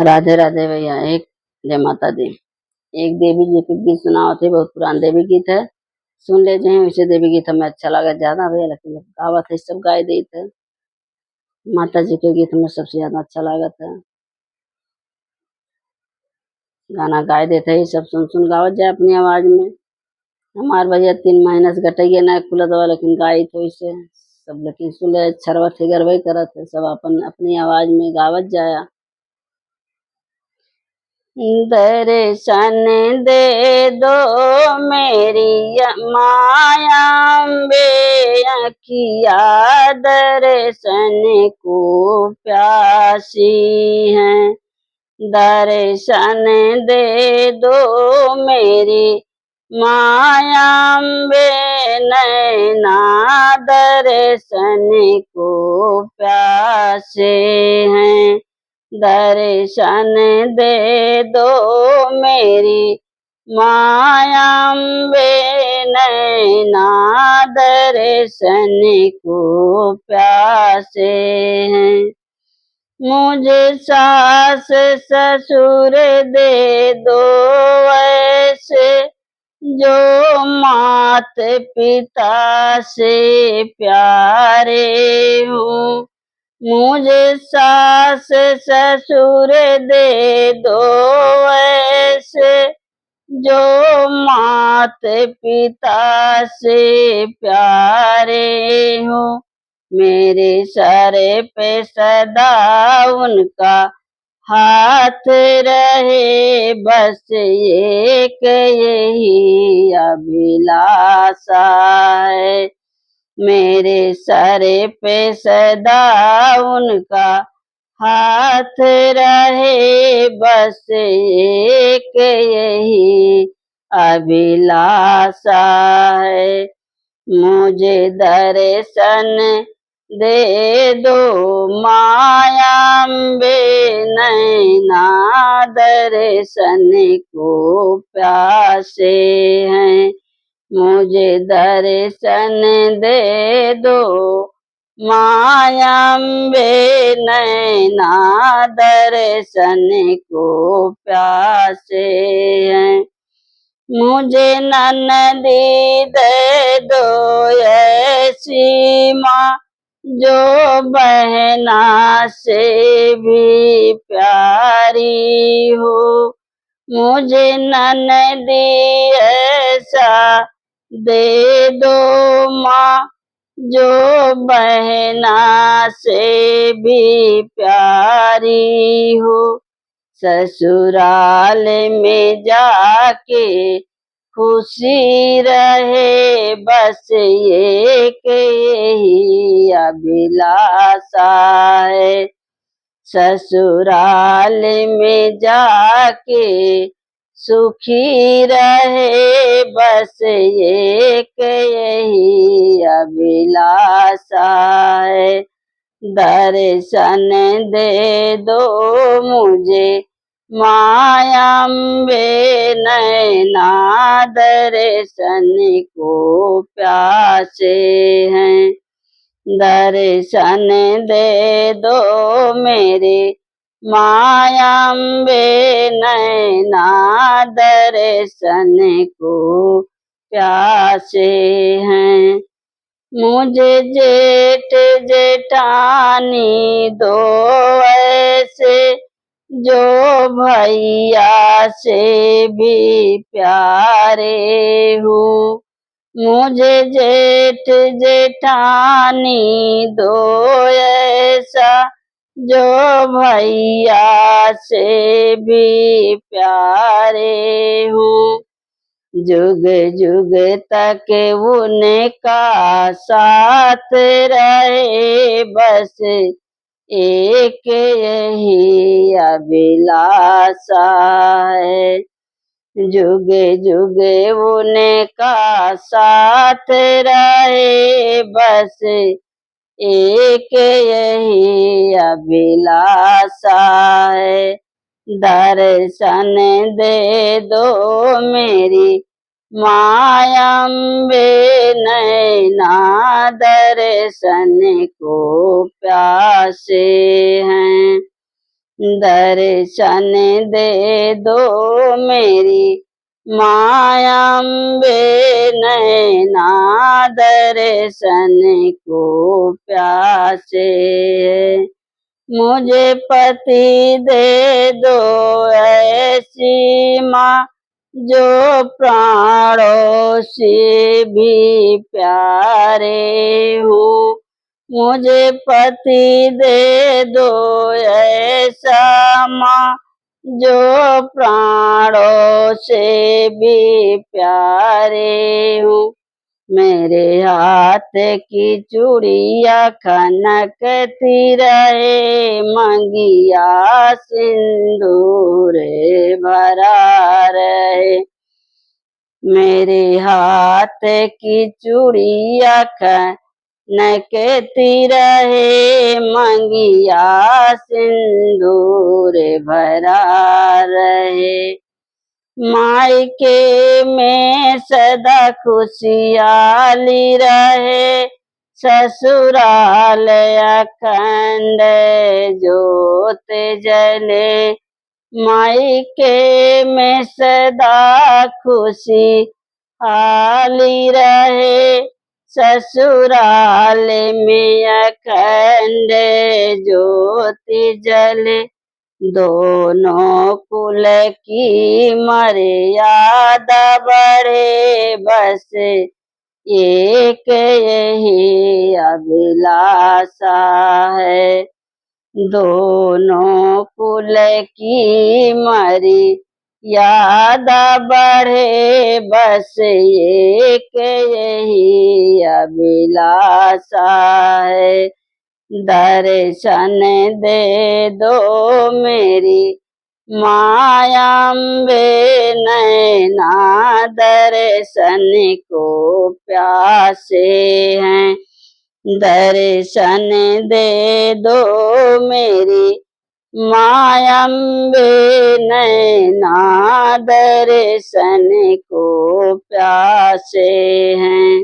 राधे राधे भैया। एक जय माता दी। एक देवी जी के गीत सुनाओ थे, बहुत पुरान देवी गीत है, सुन ले जाए। वैसे देवी गीत हमें अच्छा लगा ज्यादा भैया, लेकिन गावत है सब गाय दी थे। माता जी के गीत हमें सबसे ज्यादा अच्छा लगा था। गाना गाय देते ही सब सुन सुन गावत जाए अपनी आवाज में। हमार भैया 3 महीने से गटैया ना खुलत हुआ, लेकिन गाई तो इसे सब लेकिन सुन छरवत है गरबई करत है सब अपन अपनी आवाज में गावत जाया। दर्शन दे दो मेरी माया बे अखिया, दर्शन को प्यासी है। दर्शन दे दो मेरी माया बे नैना, दर्शन को प्यासे हैं। दर्शन दे दो मेरी माया बे नैना, दर्शन को प्यासे हैं। मुझे सास ससुर दे दो ऐसे, जो मात पिता से प्यारे हूँ। मुझे सास ससुर दे दो ऐसे, जो मात पिता से प्यारे हो। मेरे सर पे सदा उनका हाथ रहे, बस एक यही अभिलाषा है। मेरे सर पे सदा उनका हाथ रहे, बस एक यही अभिलाषा है। मुझे दर्शन दे दो माया बे नैना, दर्शन को प्यासे हैं। मुझे दर्शन दे दो माया बे नैना, दर्शन को प्यासे हैं। मुझे ननदी दे दो ऐसी माँ, जो बहना से भी प्यारी हो। मुझे ननदी ऐसा दे दो माँ, जो बहना से भी प्यारी हो। ससुराल में जाके खुशी रहे, बस एक यही अभिलाषा है। ससुराल में जाके सुखी रहे, बस एक यही अभिलाषा है। दर्शन दे दो मुझे माया बे नैना, दर्शन को प्यासे हैं। दर्शन दे दो मेरे माया बे नैना, दर्शन को प्यासे हैं। मुझे जेठ जेठानी दो ऐसे, जो भैया से भी प्यारे हूँ। मुझे जेठ जेठानी दो ऐसा, जो भैया से भी प्यारे हूँ। जुग जुग तक उनका साथ रहे, बस एक यही अभिलाषा है। जुग जुग उनका साथ रहे, बस एक यही अभिलाषा है। दर्शन दे दो मेरी माया बे नैना, दर्शन को प्यासे हैं। दर्शन दे दो मेरी मायम्बे नैना दर्शन को प्यासे। मुझे पति दे दो ऐसी माँ जो प्राणों से भी प्यारे हूँ। मुझे पति दे दो ऐसा माँ जो प्राणों से भी प्यारे हूँ। मेरे हाथ की चूड़िया खनकती रहे, मंगिया सिंदूर भरा रहे। मेरे हाथ की चूड़िया खनकती रहे, मंगिया सिंदूर भरा रहे। मायके में सदा खुशहाली रहे, ससुराल अखंड ज्योत जले। मायके में सदा खुशहाली रहे, ससुराल में अखंड ज्योति जले। दोनों कुल की मर्यादा बढ़े, बस एक यही अभिलाषा है। दोनों कुल की मर्यादा बढ़े, बस एक यही अभिलाषा है। दर्शन दे दो मेरी मायम्बे नैना दर्शन को प्यासे हैं। दर्शन दे दो मेरी मायम्बे नैना दर्शन को प्यासे हैं।